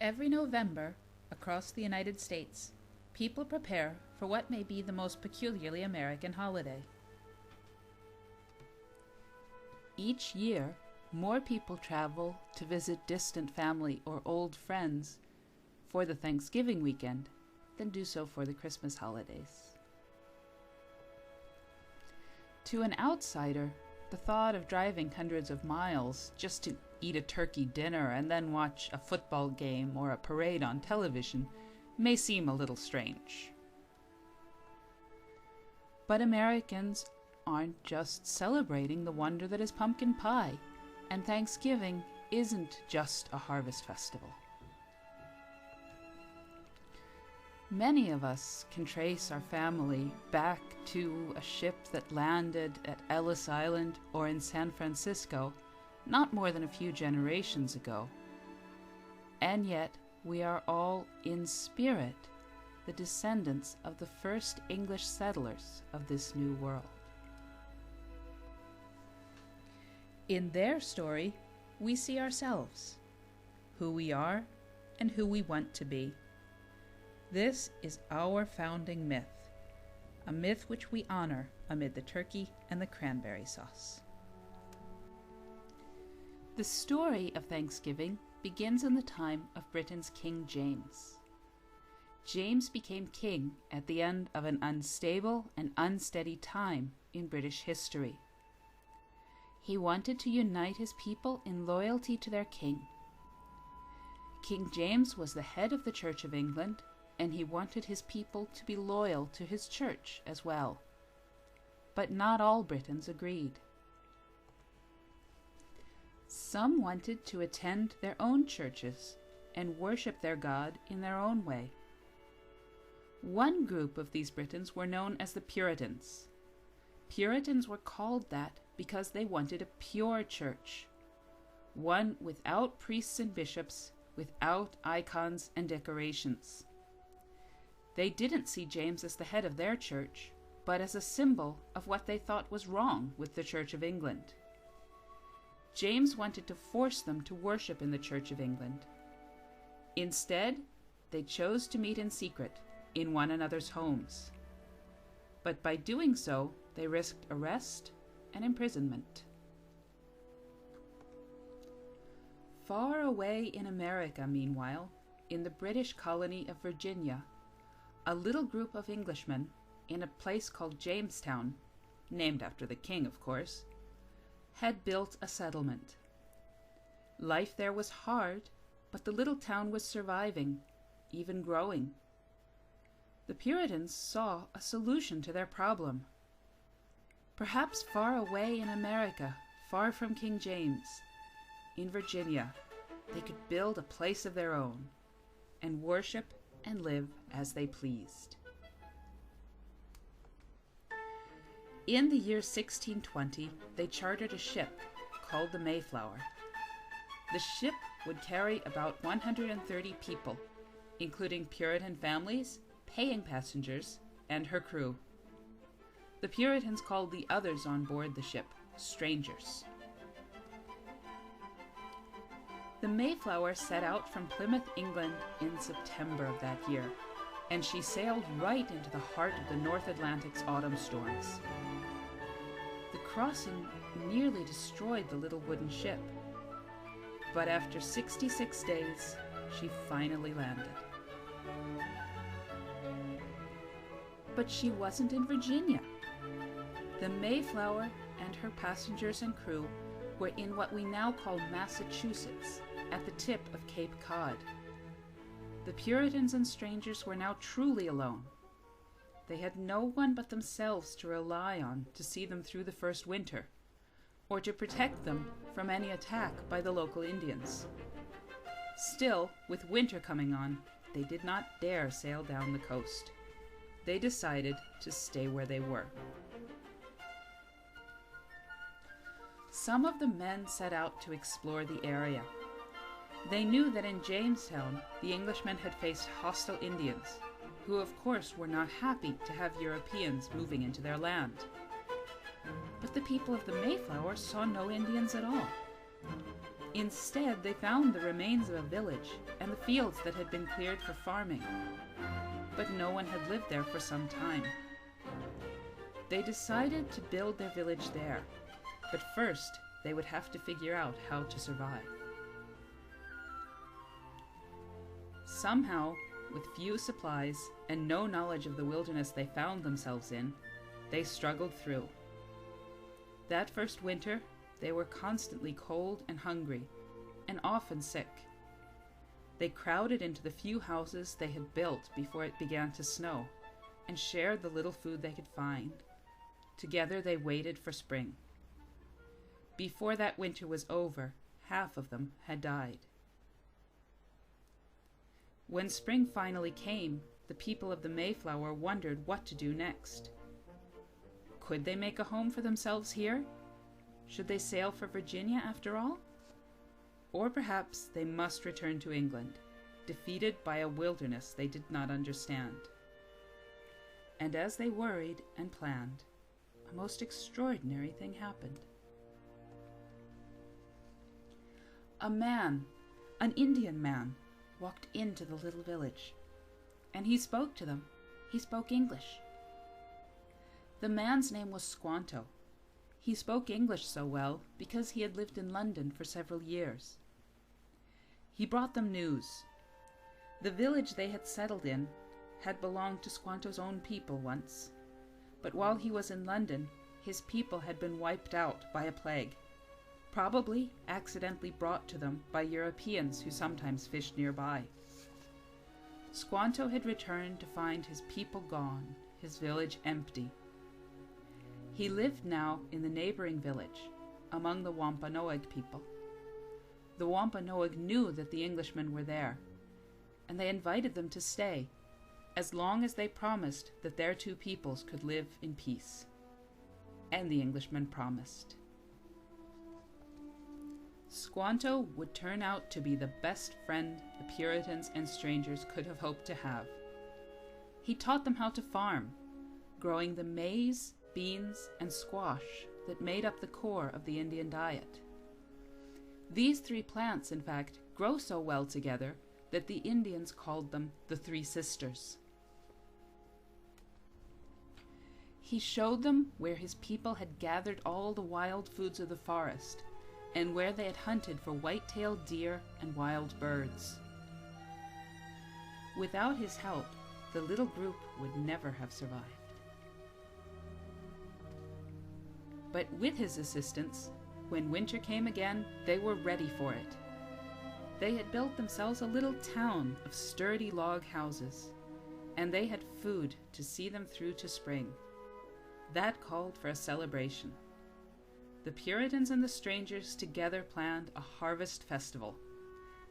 Every November, across the United States, people prepare for what may be the most peculiarly American holiday. Each year, more people travel to visit distant family or old friends for the Thanksgiving weekend than do so for the Christmas holidays. To an outsider, the thought of driving hundreds of miles just to eat a turkey dinner and then watch a football game or a parade on television may seem a little strange. But Americans aren't just celebrating the wonder that is pumpkin pie, and Thanksgiving isn't just a harvest festival. Many of us can trace our family back to a ship that landed at Ellis Island or in San Francisco not more than a few generations ago. And yet we are all in spirit the descendants of the first English settlers of this new world. In their story, we see ourselves, who we are and who we want to be. This is our founding myth, a myth which we honor amid the turkey and the cranberry sauce. The story of Thanksgiving begins in the time of Britain's King James. James became king at the end of an unstable and unsteady time in British history. He wanted to unite his people in loyalty to their king. King James was the head of the Church of England, and he wanted his people to be loyal to his church as well. But not all Britons agreed. Some wanted to attend their own churches and worship their God in their own way. One group of these Britons were known as the Puritans. Puritans were called that because they wanted a pure church, one without priests and bishops, without icons and decorations. They didn't see James as the head of their church, but as a symbol of what they thought was wrong with the Church of England. James wanted to force them to worship in the Church of England. Instead, they chose to meet in secret in one another's homes. But by doing so, they risked arrest and imprisonment. Far away in America, meanwhile, in the British colony of Virginia, a little group of Englishmen in a place called Jamestown, named after the king, of course, had built a settlement. Life there was hard, but the little town was surviving, even growing. The Puritans saw a solution to their problem. Perhaps far away in America, far from King James, in Virginia, they could build a place of their own and worship and live as they pleased. In the year 1620, they chartered a ship called the Mayflower. The ship would carry about 130 people, including Puritan families, paying passengers, and her crew. The Puritans called the others on board the ship strangers. The Mayflower set out from Plymouth, England in September of that year, and she sailed right into the heart of the North Atlantic's autumn storms. The crossing nearly destroyed the little wooden ship, but after 66 days, she finally landed. But she wasn't in Virginia. The Mayflower and her passengers and crew were in what we now call Massachusetts, at the tip of Cape Cod. The Puritans and strangers were now truly alone. They had no one but themselves to rely on to see them through the first winter, or to protect them from any attack by the local Indians. Still, with winter coming on, they did not dare sail down the coast. They decided to stay where they were. Some of the men set out to explore the area. They knew that in Jamestown, the Englishmen had faced hostile Indians, who of course were not happy to have Europeans moving into their land. But the people of the Mayflower saw no Indians at all. Instead, they found the remains of a village and the fields that had been cleared for farming. But no one had lived there for some time. They decided to build their village there, but first they would have to figure out how to survive. Somehow, with few supplies and no knowledge of the wilderness they found themselves in, they struggled through. That first winter, they were constantly cold and hungry, and often sick. They crowded into the few houses they had built before it began to snow, and shared the little food they could find. Together they waited for spring. Before that winter was over, half of them had died. When spring finally came, the people of the Mayflower wondered what to do next. Could they make a home for themselves here? Should they sail for Virginia after all? Or perhaps they must return to England, defeated by a wilderness they did not understand. And as they worried and planned, a most extraordinary thing happened. A man, an Indian man, walked into the little village, and he spoke to them. He spoke English. The man's name was Squanto. He spoke English so well because he had lived in London for several years. He brought them news. The village they had settled in had belonged to Squanto's own people once, but while he was in London, his people had been wiped out by a plague, probably accidentally brought to them by Europeans who sometimes fished nearby. Squanto had returned to find his people gone, his village empty. He lived now in the neighboring village, among the Wampanoag people. The Wampanoag knew that the Englishmen were there, and they invited them to stay, as long as they promised that their two peoples could live in peace. And the Englishmen promised. Squanto would turn out to be the best friend the Puritans and strangers could have hoped to have. He taught them how to farm, growing the maize, beans, and squash that made up the core of the Indian diet. These three plants, in fact, grow so well together that the Indians called them the Three Sisters. He showed them where his people had gathered all the wild foods of the forest, and where they had hunted for white-tailed deer and wild birds. Without his help, the little group would never have survived. But with his assistance, when winter came again, they were ready for it. They had built themselves a little town of sturdy log houses, and they had food to see them through to spring. That called for a celebration. The Puritans and the strangers together planned a harvest festival,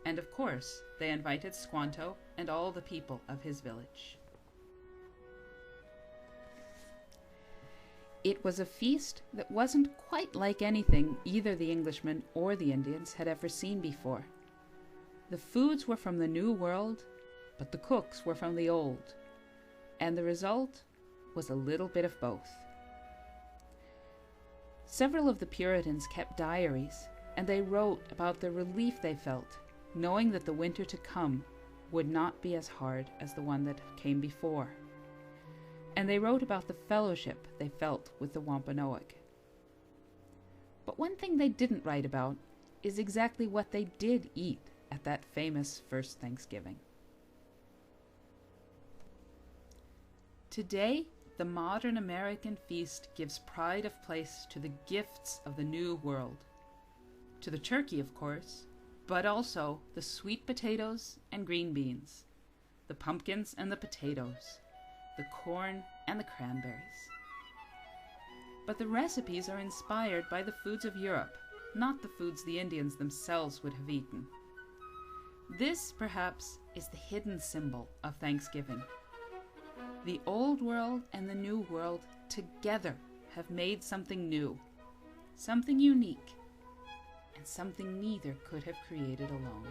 and of course they invited Squanto and all the people of his village. It was a feast that wasn't quite like anything either the Englishmen or the Indians had ever seen before. The foods were from the New World, but the cooks were from the Old, and the result was a little bit of both. Several of the Puritans kept diaries, and they wrote about the relief they felt, knowing that the winter to come would not be as hard as the one that came before. And they wrote about the fellowship they felt with the Wampanoag. But one thing they didn't write about is exactly what they did eat at that famous first Thanksgiving. Today, the modern American feast gives pride of place to the gifts of the New World. To the turkey, of course, but also the sweet potatoes and green beans, the pumpkins and the potatoes, the corn and the cranberries. But the recipes are inspired by the foods of Europe, not the foods the Indians themselves would have eaten. This, perhaps, is the hidden symbol of Thanksgiving. The Old World and the New World together have made something new, something unique, and something neither could have created alone.